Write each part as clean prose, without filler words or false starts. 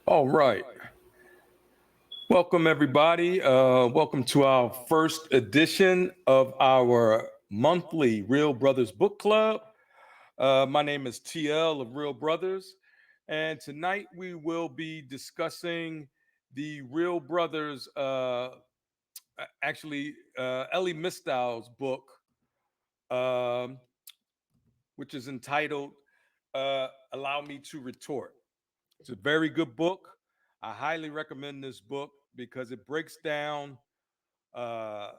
All right. Welcome, everybody. Welcome to our first edition of our monthly Real Brothers Book Club. My name is TL of Real Brothers, and tonight we will be discussing the Real Brothers, Elie Mystal's book, um, which is entitled Allow Me to Retort. It's a very good book. I highly recommend this book because it breaks down uh,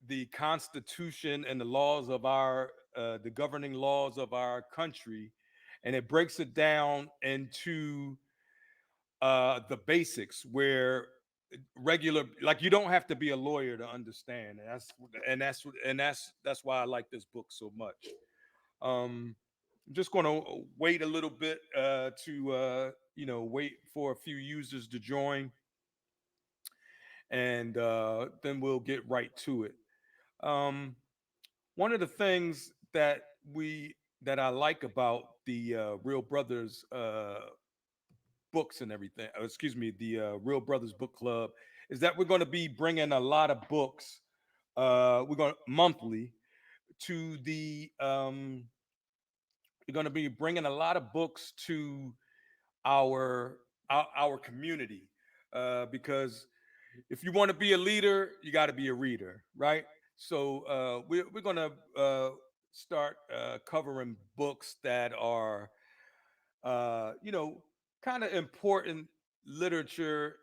the Constitution and the laws of the governing laws of our country, and it breaks it down into the basics where regular, like you don't have to be a lawyer to understand, and that's why I like this book so much. I'm just going to wait a little bit to wait for a few users to join, and then we'll get right to it. Um, One of the things that I like about the Real Brothers books and everything, excuse me, the Real Brothers Book Club, is that we're going to be bringing a lot of books. We're going monthly to the we're going to be bringing a lot of books to our our community, because if you want to be a leader, you got to be a reader, right? So we're going to start covering books that are, you know, kind of important literature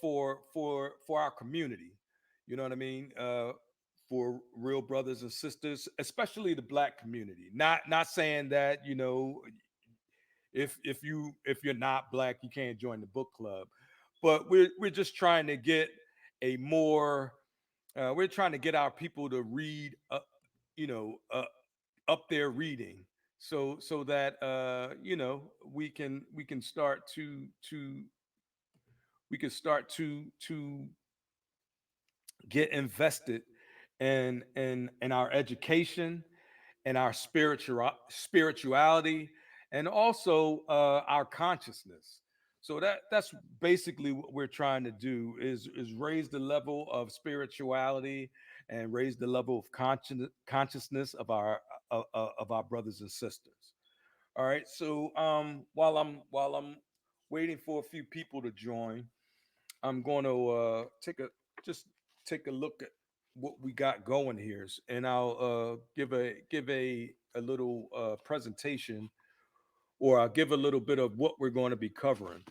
for our community. You know what I mean? For real brothers and sisters, especially the Black community. Not saying that if you're not Black, you can't join the book club, but we're just trying to get a more we're trying to get our people to read, you know, uh, up their reading, so that we can start to we can start to get invested in our education and our spirituality, and also our consciousness. So that's basically what we're trying to do is raise the level of spirituality and raise the level of consciousness of our brothers and sisters. All right. So while I'm waiting for a few people to join, I'm going to just take a look at what we got going here, and I'll give a little presentation, or I'll give a little bit of what we're going to be covering.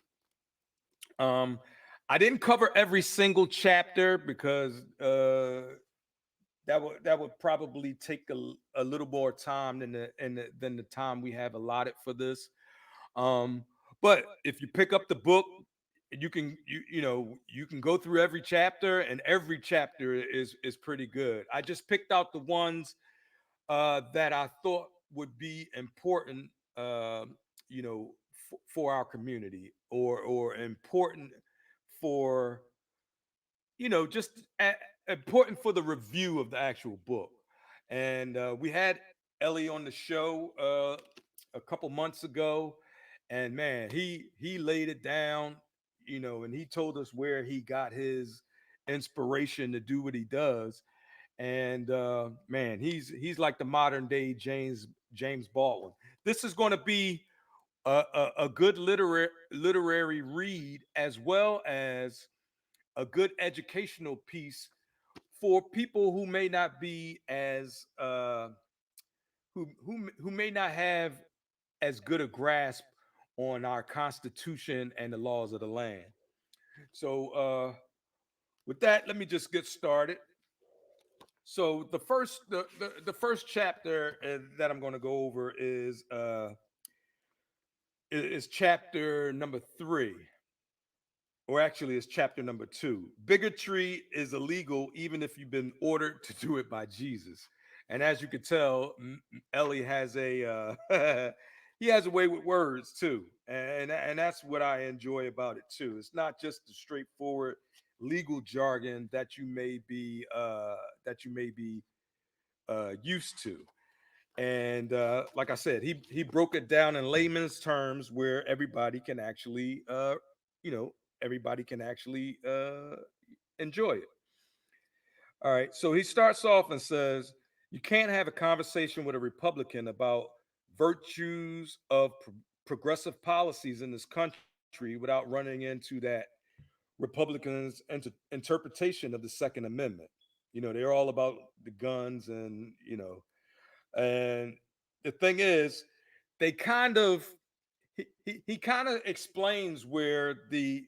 Um, I didn't cover every single chapter because that would probably take a little more time than the time we have allotted for this. Um, but if you pick up the book, you can go through every chapter, and every chapter is pretty good. I just picked out the ones that I thought would be important, for our community, or important for just important for the review of the actual book. And we had Ellie on the show a couple months ago, and man, he laid it down, and he told us where he got his inspiration to do what he does. And man, he's like the modern day James Baldwin. This is going to be a good literary read, as well as a good educational piece for people who may not be as who may not have as good a grasp on our Constitution and the laws of the land. So with that, let me just get started. So the first chapter that I'm going to go over is chapter number 3, or actually it's chapter number 2. Bigotry is illegal even if you've been ordered to do it by Jesus. And as you can tell, Ellie has a he has a way with words too, and that's what I enjoy about it too. It's not just the straightforward legal jargon that you may be used to. And like I said, he broke it down in layman's terms where everybody can actually you know, everybody can actually enjoy it. All right. So he starts off and says, you can't have a conversation with a Republican about virtues of progressive policies in this country without running into that Republicans' interpretation of the Second Amendment. You know, they're all about the guns and, and the thing is, they kind of, he kind of explains where the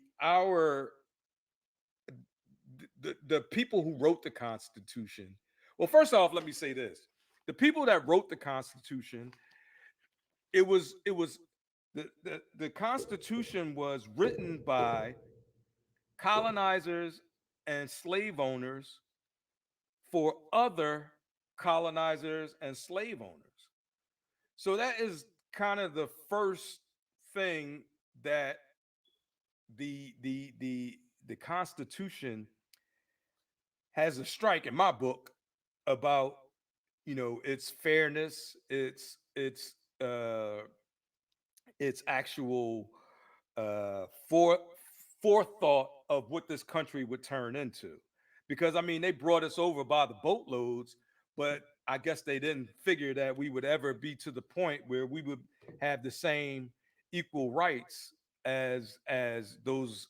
people who wrote the Constitution. Well, first off, let me say this: the people that wrote the Constitution, it was the Constitution was written by colonizers and slave owners for other colonizers and slave owners. So that is kind of the first thing that the Constitution has a strike in my book about, its fairness, uh its actual for forethought of what this country would turn into. Because I mean, they brought us over by the boatloads, but I guess they didn't figure that we would ever be to the point where we would have the same equal rights as those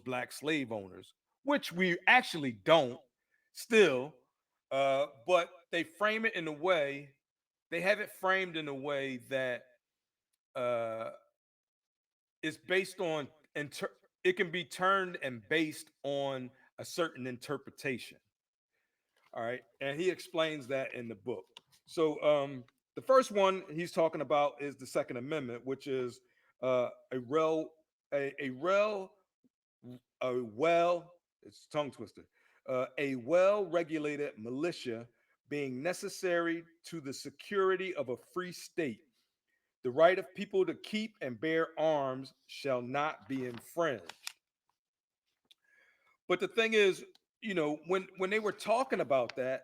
black slave owners, which we actually don't still. But they frame it in a way, they have it framed in a way that uh, is based on it can be turned and based on a certain interpretation. All right, and he explains that in the book. So the first one he's talking about is the Second Amendment, which is a rel a rel a well it's tongue twister a well regulated militia being necessary to the security of a free state. The right of people to keep and bear arms shall not be infringed. But the thing is, when they were talking about that,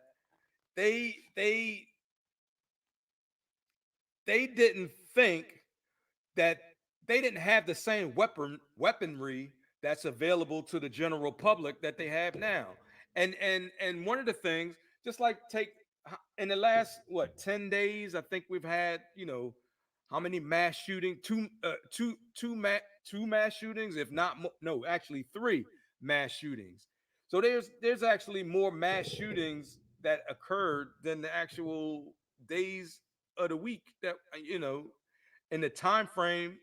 they they they didn't think that they didn't have the same weaponry that's available to the general public that they have now. And one of the things, just like take in the last what 10 days, I think we've had, how many mass shooting, two mass shootings, if not no, actually three mass shootings. So there's actually more mass shootings that occurred than the actual days of the week that in the time frame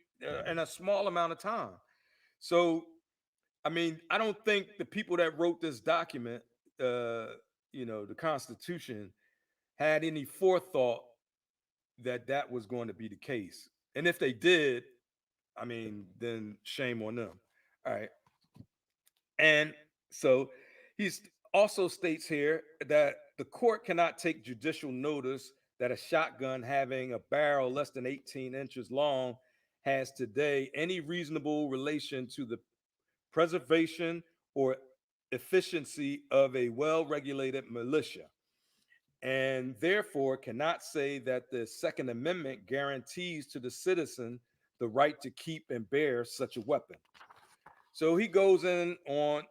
in a small amount of time. So, I mean, I don't think the people that wrote this document, the Constitution, had any forethought that that was going to be the case. And if they did, I mean, then shame on them. All right. And so he also states here that the court cannot take judicial notice that a shotgun having a barrel less than 18 inches long has today any reasonable relation to the preservation or efficiency of a well regulated militia, and therefore cannot say that the Second Amendment guarantees to the citizen the right to keep and bear such a weapon. So he goes in on,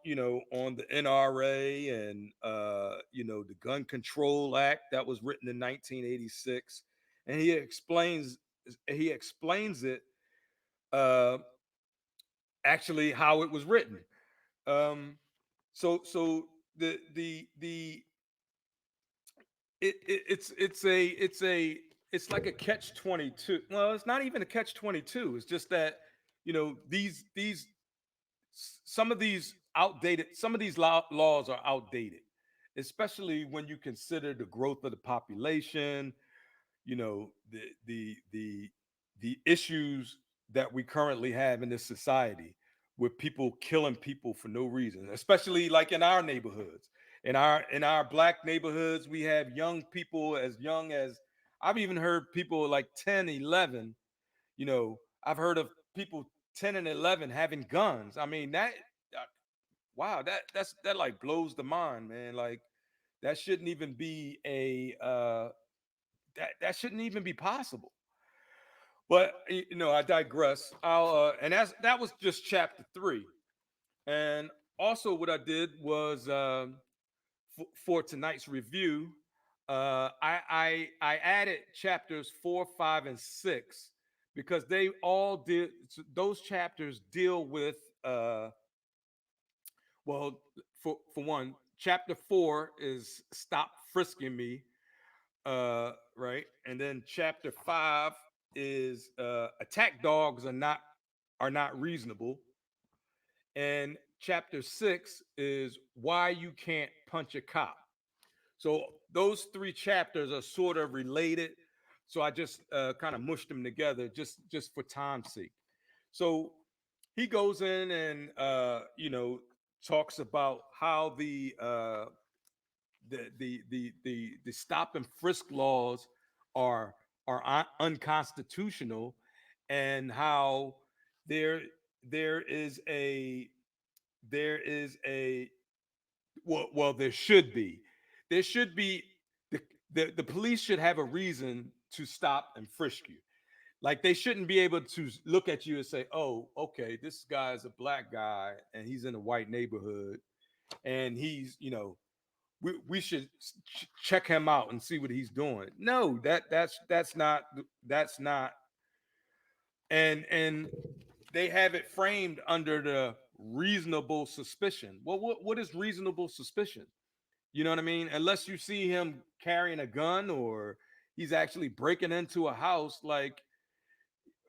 on the NRA and, the Gun Control Act that was written in 1986, and he explains it uh, actually how it was written. Um, so the it's like a catch 22. Well, it's not even a catch 22. It's just that these some of these laws are outdated, especially when you consider the growth of the population, the issues that we currently have in this society, with people killing people for no reason, especially like in our neighborhoods. In our black neighborhoods, we have young people as young as, I've even heard people like 10, 11. I've heard of people 10 and 11 having guns. I mean, uh, wow, that like blows the mind, man. Like, that shouldn't even be a that shouldn't even be possible. But I digress. And that was just chapter 3. And also, what I did was for tonight's review, I added chapters 4, 5, and 6 because they all did. Those chapters deal with well, for one, chapter 4 is stop frisking me, right, and then chapter 5 is attack dogs are not reasonable, and chapter 6 is why you can't punch a cop. So those 3 chapters are sort of related. So I just kind of mushed them together just for time's sake. So he goes in and talks about how the stop and frisk laws are unconstitutional, and how there there is a there is a well, there should be the, the police should have a reason to stop and frisk you. Like, they shouldn't be able to look at you and say, oh, okay, this guy is a black guy and he's in a white neighborhood, and we should check him out and see what he's doing. No, that's not. And they have it framed under the reasonable suspicion. Well, what is reasonable suspicion? You know what I mean? Unless you see him carrying a gun or he's actually breaking into a house, like,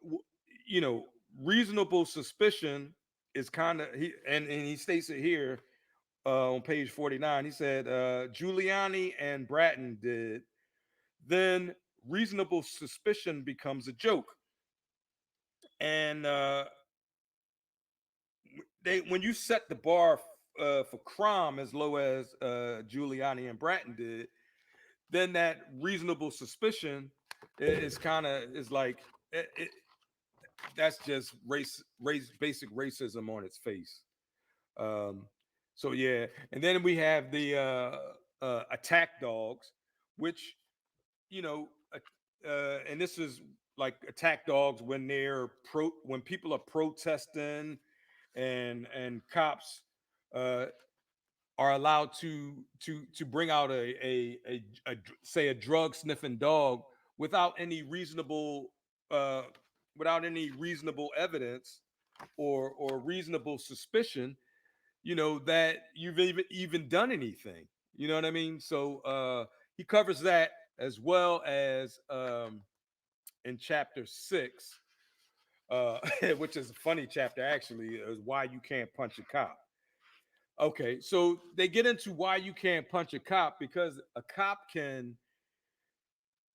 w- you know, reasonable suspicion is kind of and he states it here on page 49. He said Giuliani and Bratton did, then reasonable suspicion becomes a joke. And they when you set the bar for crime as low as Giuliani and Bratton did, then that reasonable suspicion is kind of is like it, that's just basic racism on its face. Um, so yeah, and then we have the attack dogs, which you know, and this is like attack dogs when when people are protesting, and cops uh, are allowed to bring out say a drug sniffing dog without any reasonable uh, evidence or reasonable suspicion, that you've even done anything. You know what I mean? So he covers that, as well as in chapter 6, which is a funny chapter actually, is why you can't punch a cop. Okay, so they get into why you can't punch a cop because a cop can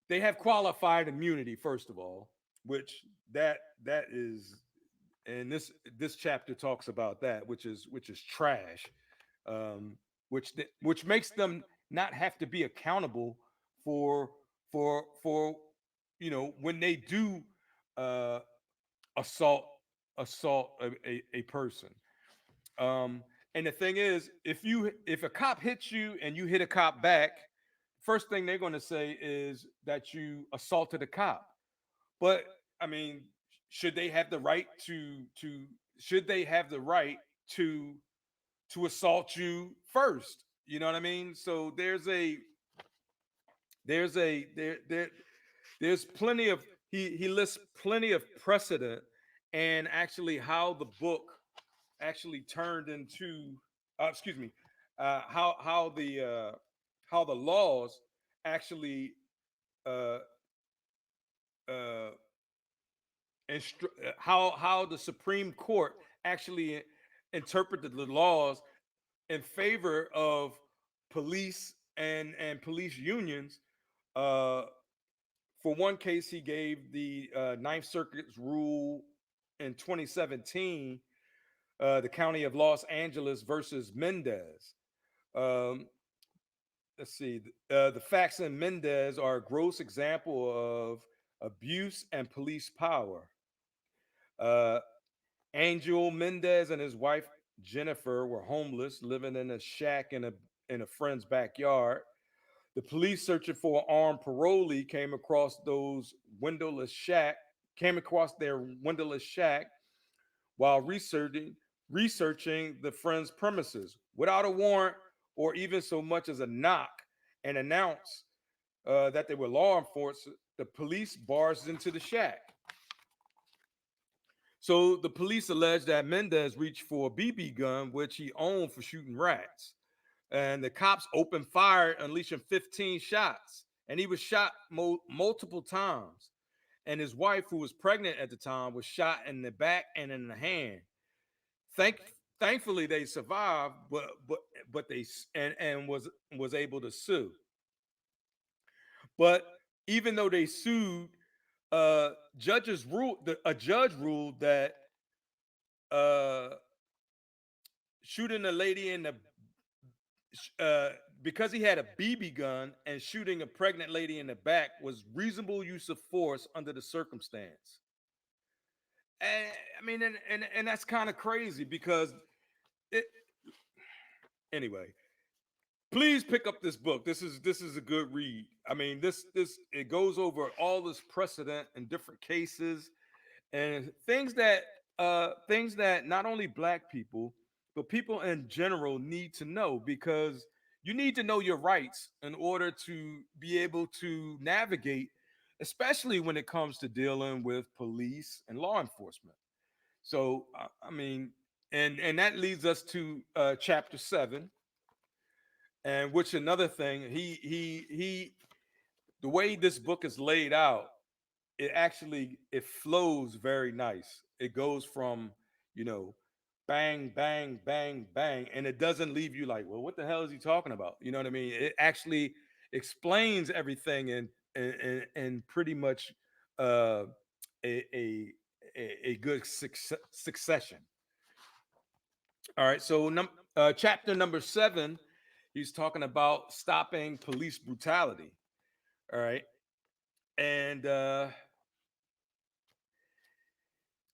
they have qualified immunity, first of all, which that is, and this chapter talks about that, which is trash, um, which makes them not have to be accountable for for when they do uh, assault a person. Um, and the thing is, if a cop hits you and you hit a cop back, first thing they're going to say is that you assaulted a cop. But I mean, should they have the right to should they have the right to assault you first? You know what I mean? So there there's plenty of he lists plenty of precedent, and actually how the book actually turned into excuse me how the laws actually uh, uh, how the Supreme Court actually interpreted the laws in favor of police and police unions. Uh, for one case, he gave the Ninth Circuit's rule in 2017, the County of Los Angeles versus Mendez. Um, let's see. The facts in Mendez are a gross example of abuse and police power. Uh, Angel Mendez and his wife Jennifer were homeless, living in a shack in a friend's backyard. The police searching for an armed parolee came across those windowless shack. came across their windowless shack while researching the friend's premises without a warrant or even so much as a knock and announce that they were law enforcement. The police barged into the shack. So the police alleged that Mendez reached for a BB gun, which he owned for shooting rats. And the cops opened fire, unleashing 15 shots. And he was shot multiple times. And his wife, who was pregnant at the time, was shot in the back and in the hand. Thank, Thankfully, they survived, but they and was able to sue. But even though they sued, a judge ruled that uh, shooting a lady in the uh, because he had a BB gun and shooting a pregnant lady in the back was reasonable use of force under the circumstance. And I mean, and that's kind of crazy because it, anyway. Please pick up this book. This is a good read. I mean, this it goes over all this precedent in different cases and things that not only black people but people in general need to know because you need to know your rights in order to be able to navigate, especially when it comes to dealing with police and law enforcement. So I mean, and that leads us to chapter 7, and which another thing he the way this book is laid out, it flows very nice. It goes from, you know, bang bang bang bang, and it doesn't leave you like, well, what the hell is he talking about? You know what I mean? It actually explains everything in pretty much uh a a a good succession. All right, so chapter number 7, he's talking about stopping police brutality. All right, and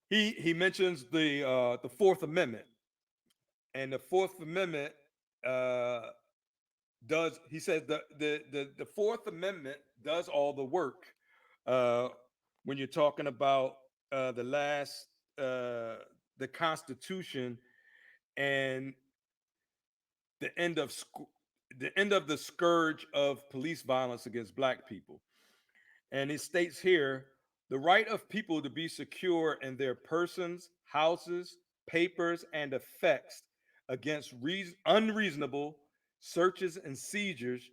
he mentions the Fourth Amendment, and the Fourth Amendment uh, does he says the Fourth Amendment does all the work uh, when you're talking about the last the Constitution and the end of the end of the scourge of police violence against black people. And it states here the right of people to be secure in their persons, houses, papers, and effects against unreasonable searches and seizures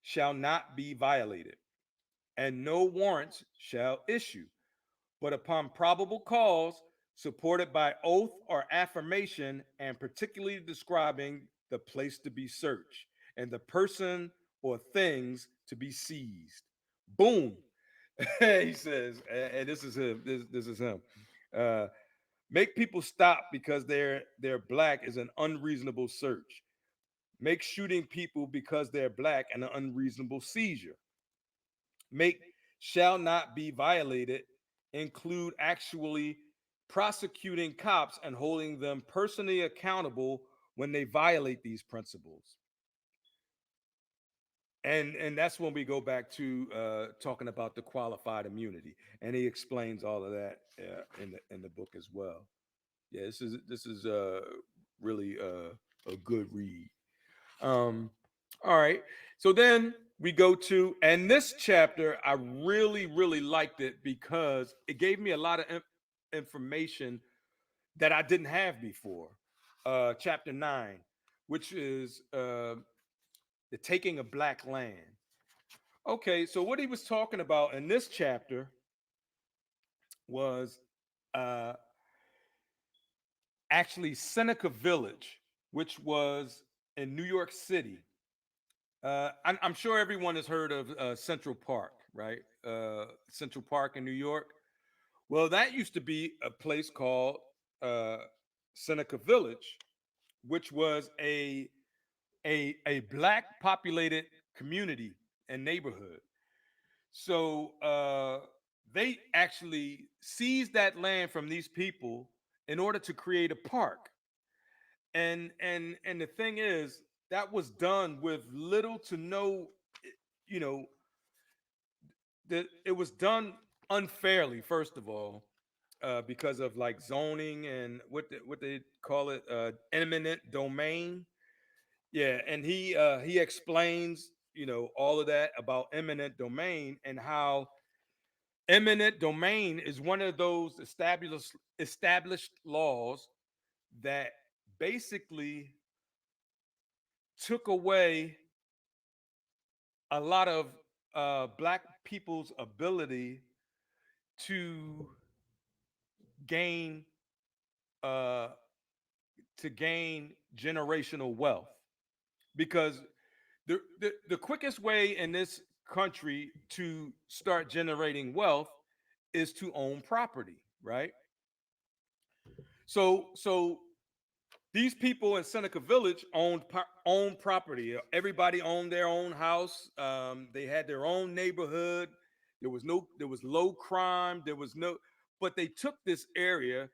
shall not be violated, and no warrants shall issue, but upon probable cause, supported by oath or affirmation, and particularly describing the place to be searched and the person or things to be seized. Boom. He says, and this is him. This is him. Uh, Make people stop because they're black is an unreasonable search. Make shooting people because they're black an unreasonable seizure. Make shall not be violated include actually prosecuting cops and holding them personally accountable when they violate these principles. And that's when we go back to talking about the qualified immunity, and he explains all of that in the book as well. Yeah, this is really a good read. Um, all right, so then we go to, and this chapter I really liked it because it gave me a lot of information that I didn't have before. Chapter 9, which is the taking of black land. Okay, so what he was talking about in this chapter was uh, actually Seneca Village, which was in New York City. I'm sure everyone has heard of Central Park, right? Central Park in New York. Well, that used to be a place called uh, Seneca Village, which was a black populated community and neighborhood. So they actually seized that land from these people in order to create a park. And the thing is, that was done with little to no, you know, that it was done. unfairly, first of all, because of like zoning and what they call it, eminent domain. Yeah, and he explains, all of that about eminent domain and how eminent domain is one of those established laws that basically took away a lot of black people's ability to gain uh, gain generational wealth, because the quickest way in this country to start generating wealth is to own property, right? So these people in Seneca Village owned property. Everybody owned their own house. They had their own neighborhood. There was low crime. There was no, but they took this area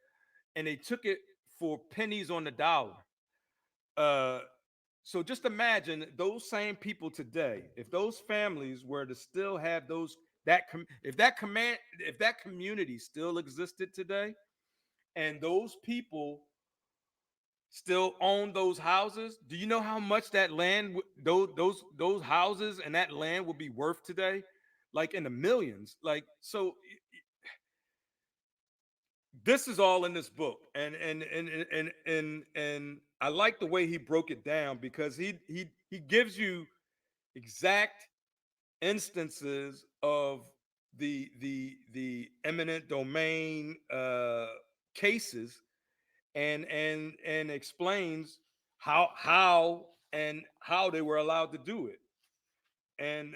and they took it for pennies on the dollar. Uh, so just imagine those same people today. If those families were to still have if that community still existed today, and those people still own those houses, do you know how much that land, those houses and that land would be worth today? Like in the millions. Like so, this is all in this book, and I like the way he broke it down, because he gives you exact instances of the eminent domain cases, and explains how they were allowed to do it. And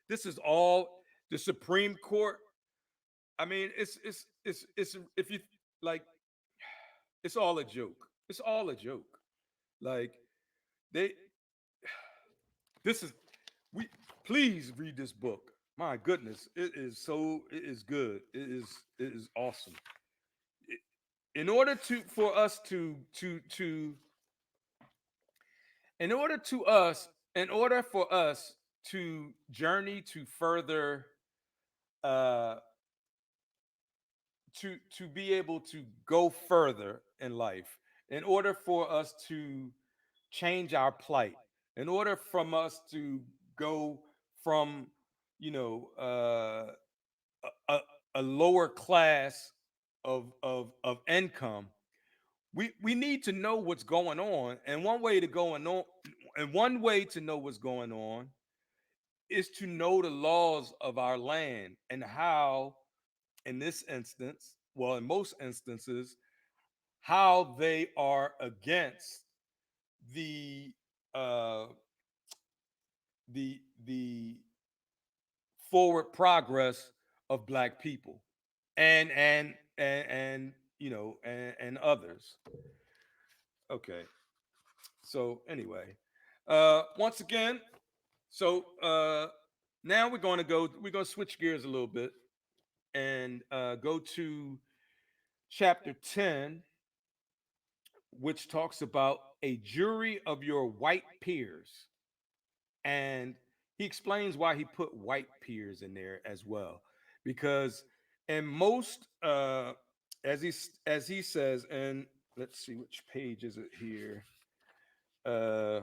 this is all the Supreme Court. I mean, it's if you like, it's all a joke. It's all a joke. Like they this is we please read this book. My goodness, it is good. It is awesome. In order to for us to in order to us in order for us to journey to further, uh to be able to go further in life, in order for us to change our plight, in order from us to go from, you know uh, a, a lower class of income, we need to know what's going on. And one way to know what's going on is to know the laws of our land, and how, in this instance, well, in most instances, how they are against the uh, the forward progress of black people, and and others. Okay, so anyway, once again, so now we're going to switch gears a little bit, and go to chapter 10, which talks about a jury of your white peers. And he explains why he put white peers in there as well, because in most, as he says, and let's see, which page is it here? uh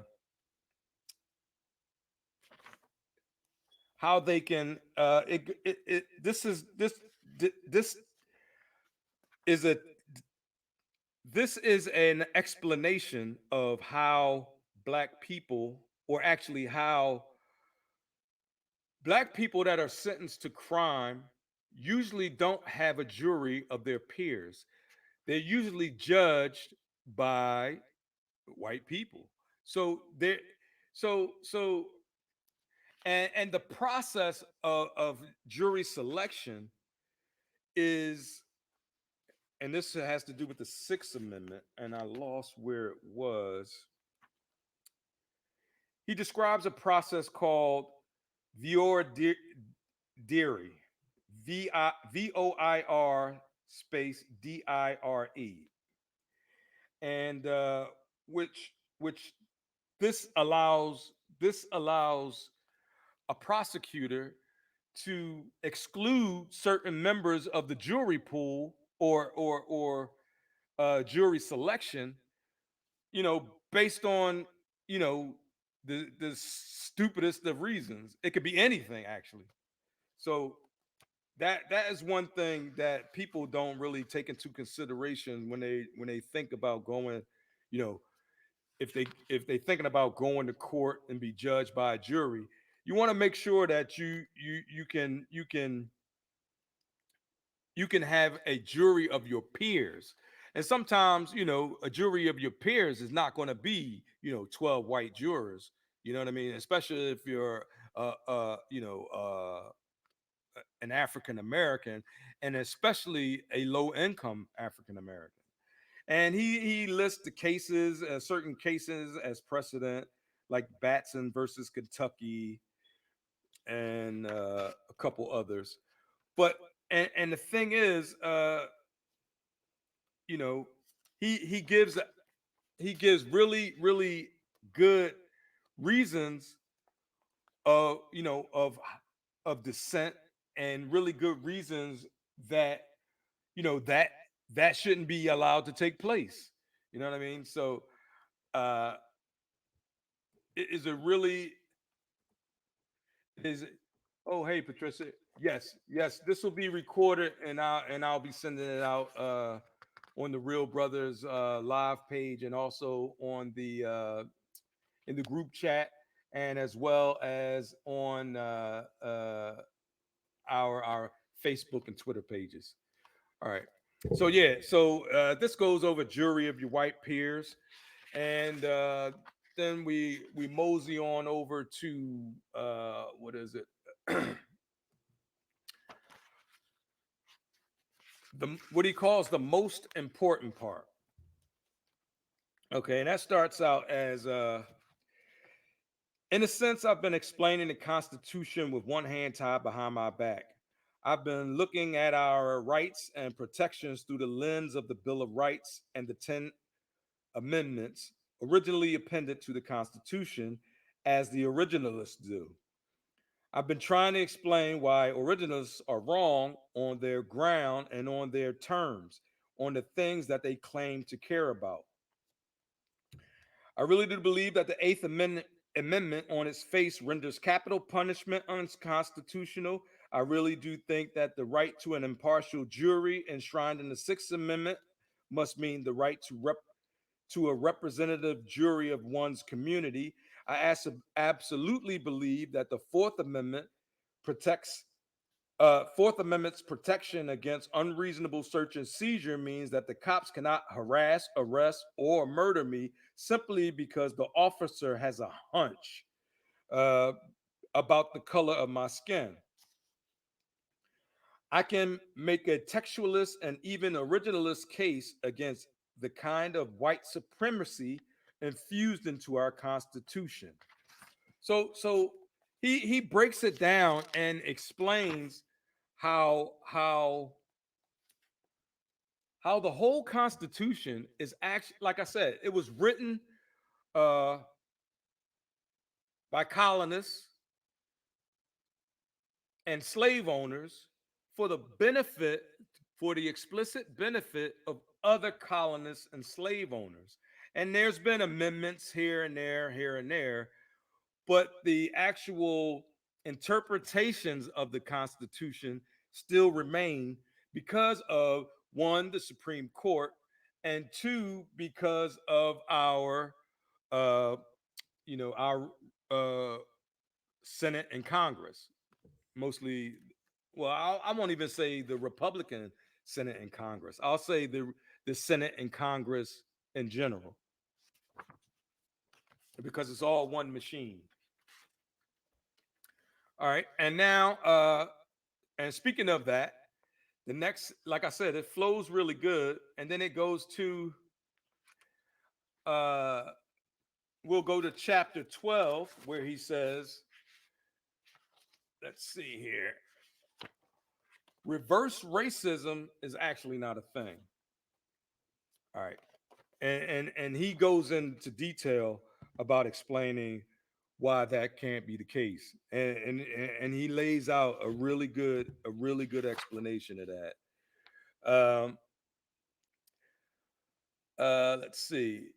how they can, this is a this is an explanation of how black people, or actually how black people that are sentenced to crime, usually don't have a jury of their peers. They're usually judged by white people. So they so and the process of jury selection is, and this has to do with the Sixth Amendment, and I lost where it was. He describes a process called voir dire, VOIR space DIRE, and which this allows a prosecutor to exclude certain members of the jury pool or jury selection, based on you know the stupidest of reasons. It could be anything actually. So that is one thing that people don't really take into consideration when they think about going, you know, if they thinking about going to court and be judged by a jury. You want to make sure that you can have a jury of your peers. And sometimes, a jury of your peers is not going to be, 12 white jurors. You know what I mean? Especially if you're, an African American, and especially a low income African American. And he lists the cases, certain cases as precedent, like Batson versus Kentucky, and a couple others. But and the thing is, you know, he gives really good reasons of dissent, and really good reasons that you know that that shouldn't be allowed to take place. You know what I mean? So uh is it really is it, oh, hey Patricia. Yes, this will be recorded, and I'll be sending it out on the Real Brothers live page, and also on the in the group chat, and as well as on our Facebook and Twitter pages. All right. So yeah, so this goes over jury of your white peers, and then we mosey on over to what is it? The what he calls the most important part. Okay, and that starts out as in a sense, I've been explaining the Constitution with one hand tied behind my back. I've been looking at our rights and protections through the lens of the Bill of Rights and the 10 amendments originally appended to the Constitution, as the originalists do. I've been trying to explain why originalists are wrong on their ground and on their terms, on the things that they claim to care about. I really do believe that the Eighth Amendment on its face renders capital punishment unconstitutional. I really do think that the right to an impartial jury enshrined in the Sixth Amendment must mean the right to a representative jury of one's community. Absolutely believe that the protects Fourth Amendment's protection against unreasonable search and seizure means that the cops cannot harass, arrest, or murder me simply because the officer has a hunch uh, about the color of my skin. I can make a textualist and even originalist case against the kind of white supremacy infused into our Constitution. So he breaks it down and explains how the whole Constitution is actually, like I said, it was written uh, by colonists and slave owners for the benefit, for the explicit benefit of other colonists and slave owners. And there's been amendments here and there, here and there, but the actual interpretations of the Constitution still remain because of one, the Supreme Court, and two, because of uh, our uh, Senate and Congress. Mostly, well, I won't even say the Republican Senate and Congress. I'll say the Senate and Congress in general, because it's all one machine. All right, and now, and speaking of that, the next, like I said, it flows really good, and then it goes to, uh, we'll go to chapter 12, where he says, let's see here, reverse racism is actually not a thing. All right, and he goes into detail about explaining why that can't be the case, and he lays out a really good explanation of that. Um, let's see.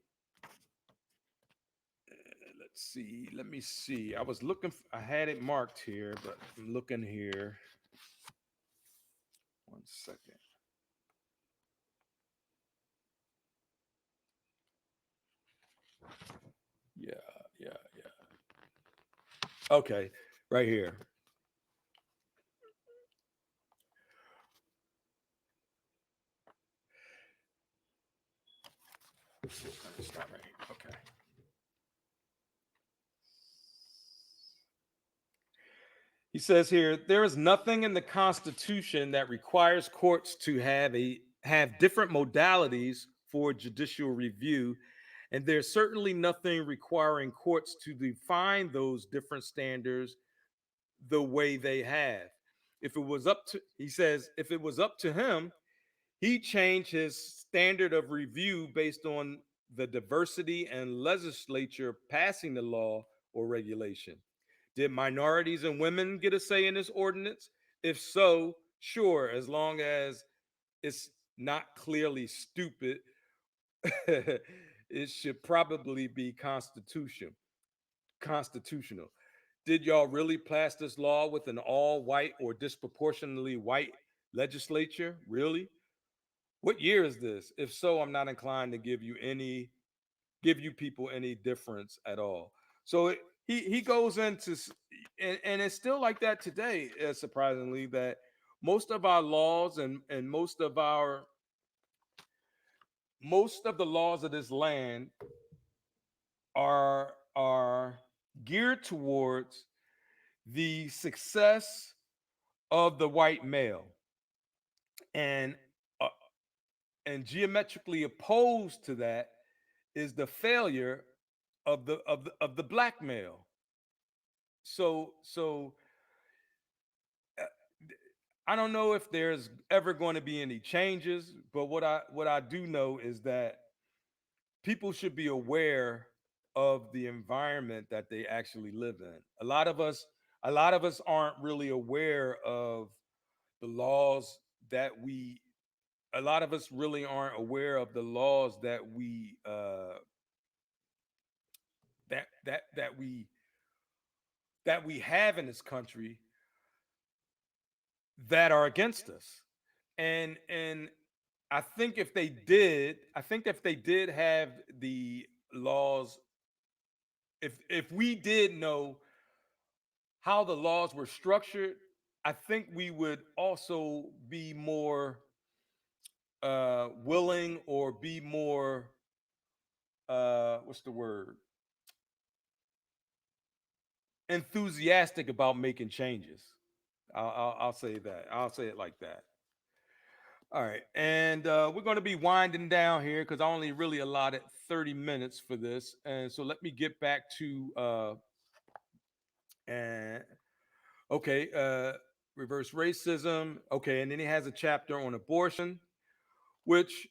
Let's see. Let me see. I was looking. I had it marked here, but I'm looking here. One second. Yeah, yeah, yeah. Okay, right here. Let me start right here. Okay. He says here, there is nothing in the Constitution that requires courts to have different modalities for judicial review, and there's certainly nothing requiring courts to define those different standards the way they have. If it was up to, he says, if it was up to him, he changed his standard of review based on the diversity and legislature passing the law or regulation. Did minorities and women get a say in this ordinance? If so, sure, as long as it's not clearly stupid, it should probably be constitutional. Did y'all really pass this law with an all white or disproportionately white legislature? Really? What year is this? If so, I'm not inclined to give you people any difference at all. So he goes into and it's still like that today, surprisingly, that most of our laws and most of the laws of this land are geared towards the success of the white male, and uh, and geometrically opposed to that is the failure of the black male. So uh, I don't know if there's ever going to be any changes, but what I do know is that people should be aware of the environment that they actually live in. A lot of us aren't really aware of the laws that we a lot of us really aren't aware of the laws that we have in this country that are against us. And I think if they did have the laws, if we did know how the laws were structured, I think we would also be more willing, or be more what's the word, enthusiastic about making changes. I'll say that. I'll say it like that. All right, and we're going to be winding down here because I only really allotted 30 minutes for this, and so let me get back to and okay, reverse racism. Okay, and then he has a chapter on abortion, which,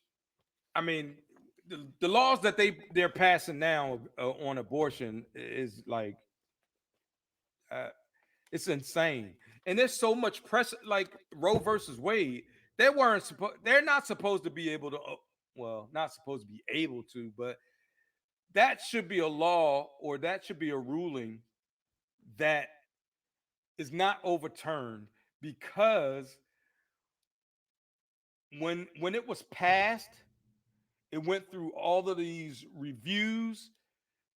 I mean, the laws that they're passing now on abortion is like, uh, it's insane, and there's so much press. Like Roe versus Wade, they're not supposed to be able to. Well, not supposed to be able to, but that should be a law, or that should be a ruling that is not overturned, because when it was passed, it went through all of these reviews.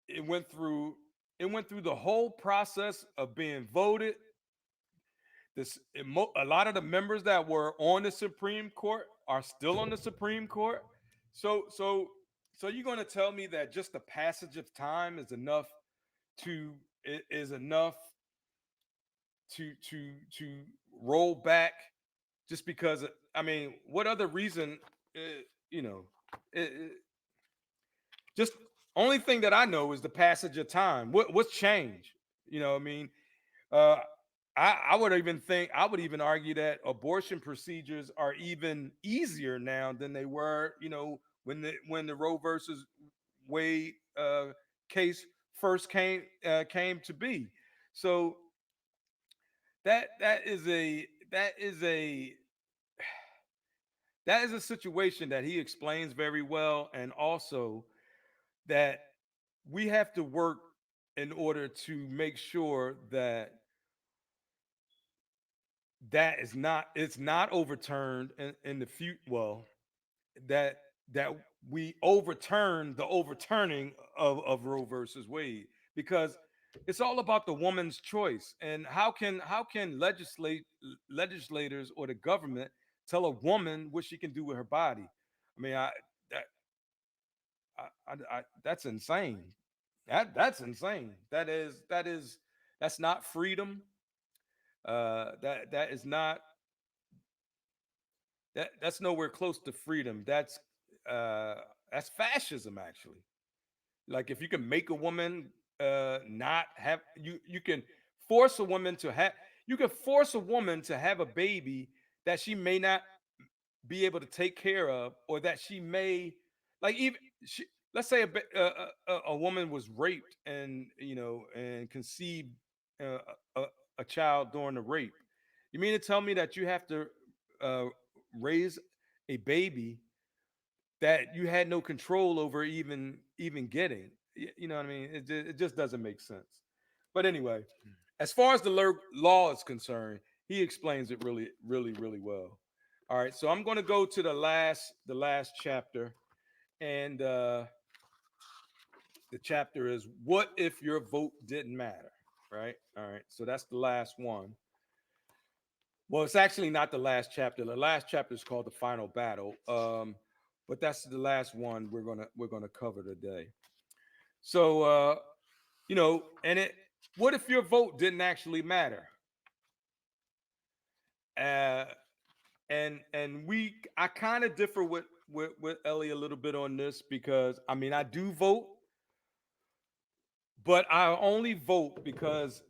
It went through it went through the whole process of being voted. A lot of the members that were on the Supreme Court are still on the Supreme Court. So so so you're going to tell me that just the passage of time to is enough to roll back, just because, I mean, what other reason, uh, you know it, just only thing that I know is the passage of time. What's changed? I mean, uh, I would even argue that abortion procedures are even easier now than they were, when the Roe versus Wade case first came to be. So that is a that is a situation that he explains very well, and also that we have to work in order to make sure that that is not it's not overturned in the future. Well, that that we overturn the overturning of Roe versus Wade, because it's all about the woman's choice. And how can legislators or the government tell a woman what she can do with her body? I mean, that that's insane. That's insane. That's not freedom. That is not that's nowhere close to freedom. Uh, that's fascism, actually. Like, if you can make a woman not have you can force a woman to have you can force a woman to have a baby that she may not be able to take care of, or that she may, like, even she, let's say a woman was raped and, and conceived uh, a, a child during the rape. You mean to tell me that you have to uh, raise a baby that you had no control over, even getting? You know what I mean? It just doesn't make sense. But anyway, as far as the law is concerned, he explains it really, really, really well. All right, so I'm going to go to the last chapter, and the chapter is "What if your vote didn't matter?" Right. All right. So that's the last one. Well, it's actually not the last chapter. The last chapter is called "The Final Battle," but that's the last one we're gonna cover today. So, and it. What if your vote didn't actually matter? Uh, and I kind of differ with Ellie a little bit on this, because I mean, I do vote, but I only vote because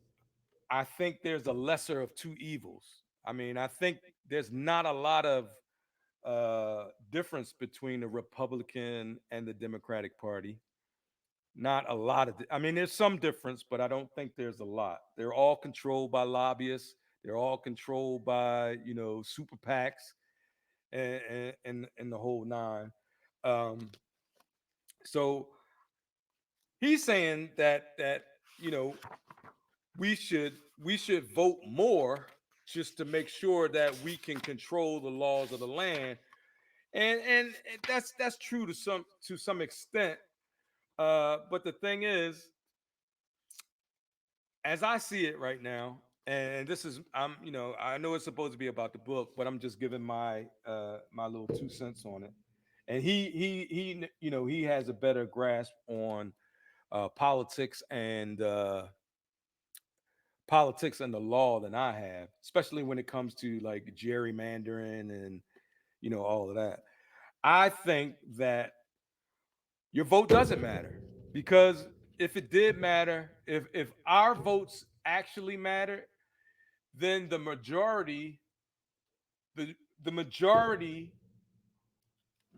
I think there's a lesser of two evils. I mean, I think there's not a lot of difference between the Republican and the Democratic Party. Not a lot of. I mean, there's some difference, but I don't think there's a lot. They're all controlled by lobbyists. They're all controlled by, super PACs, and the whole nine. Um, so he's saying that you know we should vote more, just to make sure that we can control the laws of the land, and that's true to some extent. But the thing is, as I see it right now, and this is I know it's supposed to be about the book, but I'm just giving my little 2 cents on it. And he has a better grasp on politics and the law than I have, especially when it comes to like gerrymandering and all of that. I think that your vote doesn't matter, because if it did matter, if our votes actually matter, then the majority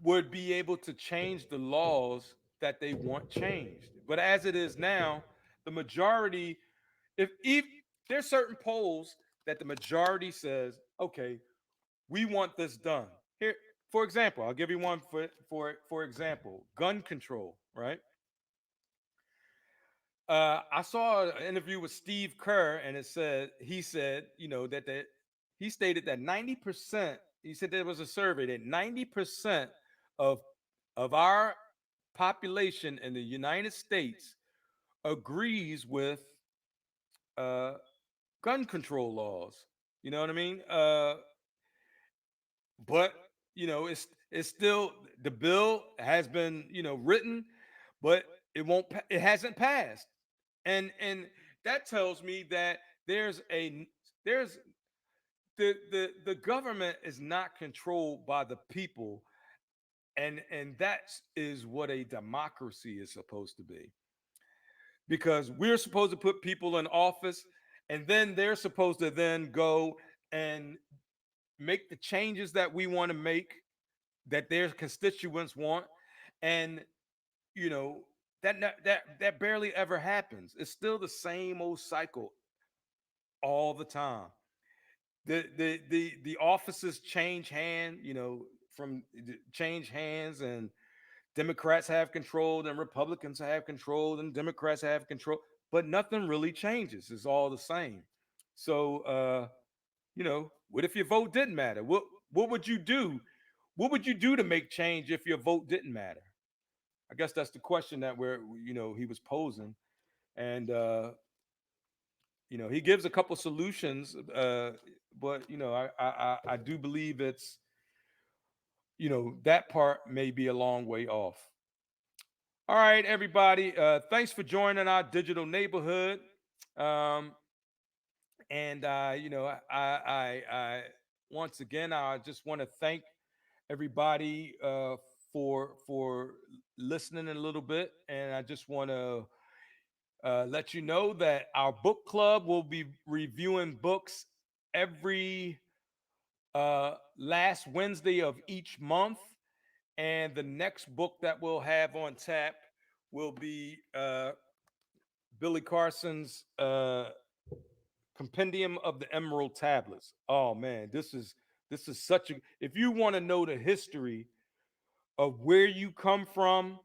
would be able to change the laws that they want changed. But as it is now, the majority, if there's certain polls that the majority says, okay, we want this done. Here, for example, I'll give you one for example, gun control, right? I saw an interview with Steve Kerr, and he said, he stated that 90%. He said there was a survey that 90% of our population in the United States agrees with uh, gun control laws. You know what I mean? But it's still, the bill has been written, but it hasn't passed. And that tells me that there's the government is not controlled by the people, and that is what a democracy is supposed to be, because we're supposed to put people in office, and then they're supposed to then go and make the changes that we want to make, that their constituents want. And you know that barely ever happens. It's still the same old cycle all the time. The offices change hand, change hands, and Democrats have control, and Republicans have control, and Democrats have control, but nothing really changes. It's all the same. So, what if your vote didn't matter? What would you do? What would you do to make change if your vote didn't matter? I guess that's the question that he was posing, and he gives a couple solutions, but I do believe it's that part may be a long way off. All right, everybody. Thanks for joining our digital neighborhood. Um, and I once again, I just want to thank everybody for listening a little bit, and I just want to let you know that our book club will be reviewing books every last Wednesday of each month. And the next book that we'll have on tap will be Billy Carson's Compendium of the Emerald Tablets. Oh man, this is such a. If you want to know the history of where you come from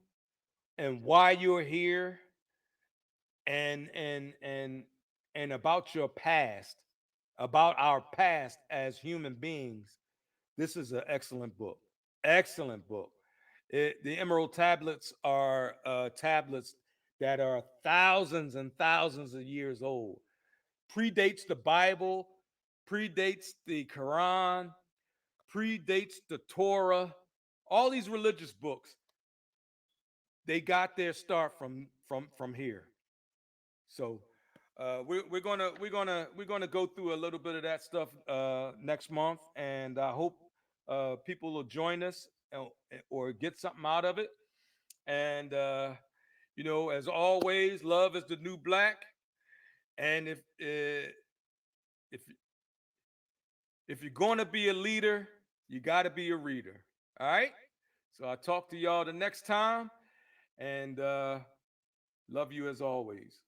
and why you're here, and about your past, about our past as human beings, this is an excellent book. Excellent book. The Emerald Tablets are tablets that are thousands and thousands of years old. Predates the Bible, predates the Quran, predates the Torah. All these religious books, they got their start from here. So we're gonna go through a little bit of that stuff next month, and I hope people will join us, or get something out of it. And as always, love is the new black. And if you're gonna be a leader, you got to be a reader. All right. So I'll talk to y'all the next time, and love you as always.